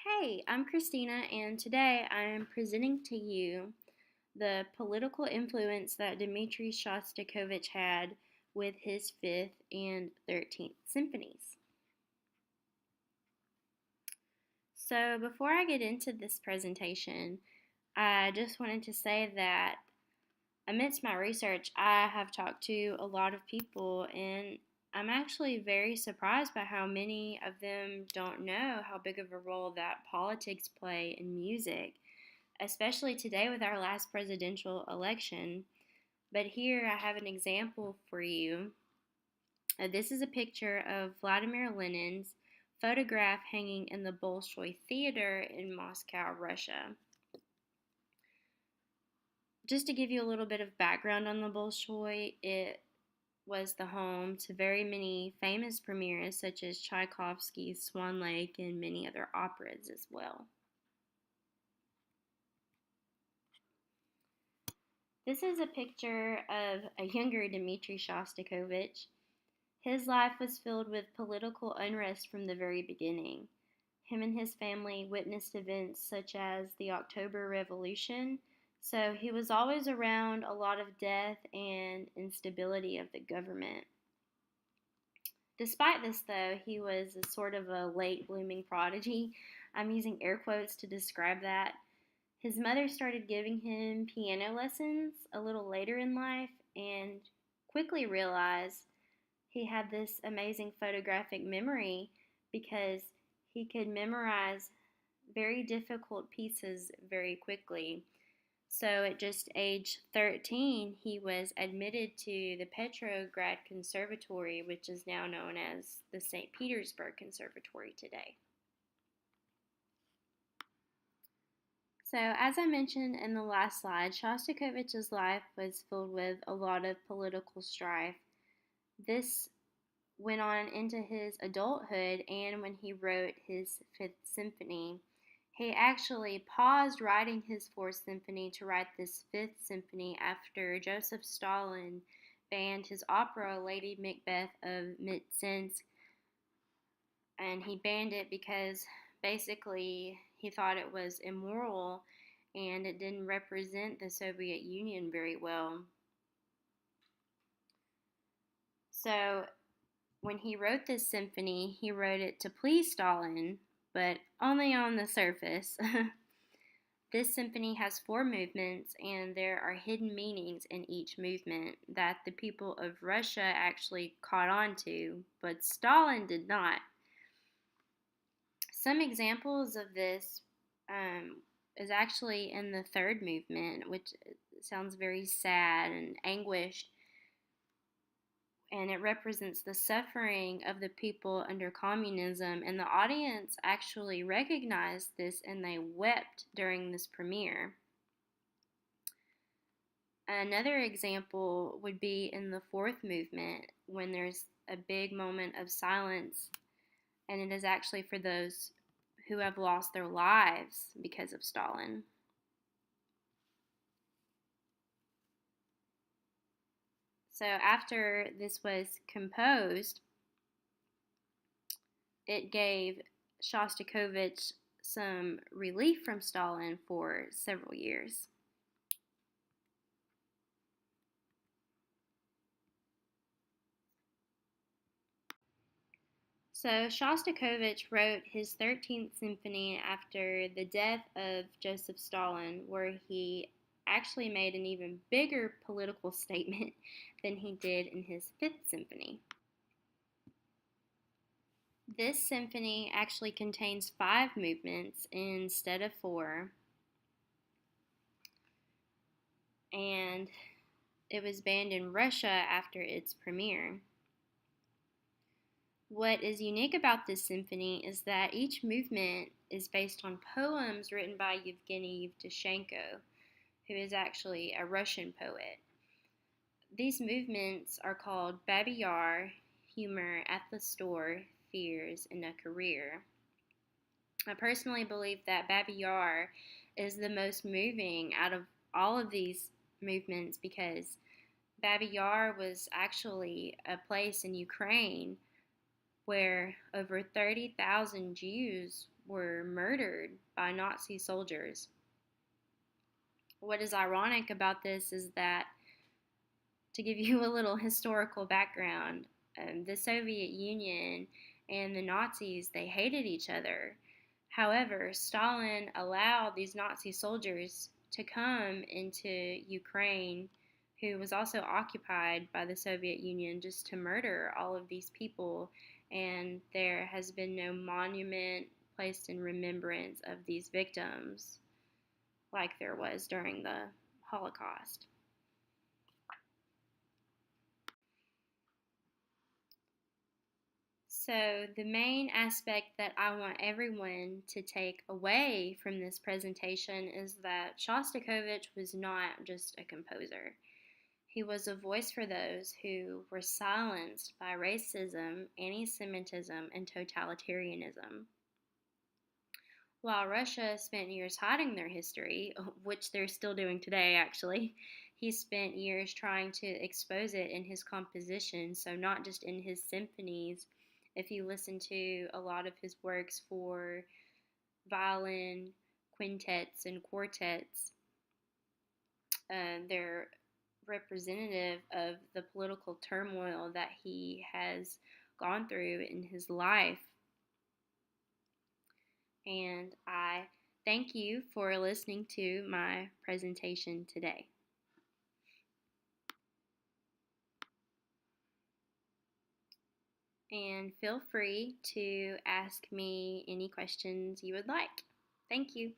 Hey, I'm Christina, and today I am presenting to you the political influence that Dmitri Shostakovich had with his 5th and 13th symphonies. So, before I get into this presentation, I just wanted to say that amidst my research, I have talked to a lot of people, and I'm actually very surprised by how many of them don't know how big of a role that politics play in music, especially today with our last presidential election. But here I have an example for you. This is a picture of Vladimir Lenin's photograph hanging in the Bolshoi Theater in Moscow, Russia. Just to give you a little bit of background on the Bolshoi, it was the home to very many famous premieres such as Tchaikovsky's Swan Lake and many other operas as well. This is a picture of a younger Dmitri Shostakovich. His life was filled with political unrest from the very beginning. Him and his family witnessed events such as the October Revolution, so he was always around a lot of death and instability of the government. Despite this, though, he was a sort of a late blooming prodigy. I'm using air quotes to describe that. His mother started giving him piano lessons a little later in life and quickly realized he had this amazing photographic memory because he could memorize very difficult pieces very quickly. So at just age 13, he was admitted to the Petrograd Conservatory, which is now known as the St. Petersburg Conservatory today. So, as I mentioned in the last slide, Shostakovich's life was filled with a lot of political strife. This went on into his adulthood, and when he wrote his Fifth Symphony, he actually paused writing his Fourth Symphony to write this Fifth Symphony after Joseph Stalin banned his opera Lady Macbeth of Mtsensk, and he banned it because basically he thought it was immoral and it didn't represent the Soviet Union very well. So when he wrote this symphony, he wrote it to please Stalin, but only on the surface. This symphony has 4 movements, and there are hidden meanings in each movement that the people of Russia actually caught on to, but Stalin did not. Some examples of this is actually in the 3rd movement, which sounds very sad and anguished, and it represents the suffering of the people under communism, and the audience actually recognized this and they wept during this premiere. Another example would be in the 4th movement when there's a big moment of silence, and it is actually for those who have lost their lives because of Stalin. So after this was composed, it gave Shostakovich some relief from Stalin for several years. So Shostakovich wrote his 13th Symphony after the death of Joseph Stalin, where he actually made an even bigger political statement than he did in his 5th Symphony. This symphony actually contains 5 movements instead of 4, and it was banned in Russia after its premiere. What is unique about this symphony is that each movement is based on poems written by Yevgeny Yevtushenko, who is actually a Russian poet. These movements are called Baby Yar, Humor at the Store, Fears, and a Career. I personally believe that Baby Yar is the most moving out of all of these movements because Baby Yar was actually a place in Ukraine where over 30,000 Jews were murdered by Nazi soldiers. What is ironic about this is that, to give you a little historical background, the Soviet Union and the Nazis, they hated each other. However, Stalin allowed these Nazi soldiers to come into Ukraine, who was also occupied by the Soviet Union, just to murder all of these people. And there has been no monument placed in remembrance of these victims like there was during the Holocaust. So, the main aspect that I want everyone to take away from this presentation is that Shostakovich was not just a composer. He was a voice for those who were silenced by racism, anti Semitism, and totalitarianism. While Russia spent years hiding their history, which they're still doing today actually, he spent years trying to expose it in his composition, so not just in his symphonies. If you listen to a lot of his works for violin, quintets, and quartets, they're representative of the political turmoil that he has gone through in his life. And I thank you for listening to my presentation today. And feel free to ask me any questions you would like. Thank you.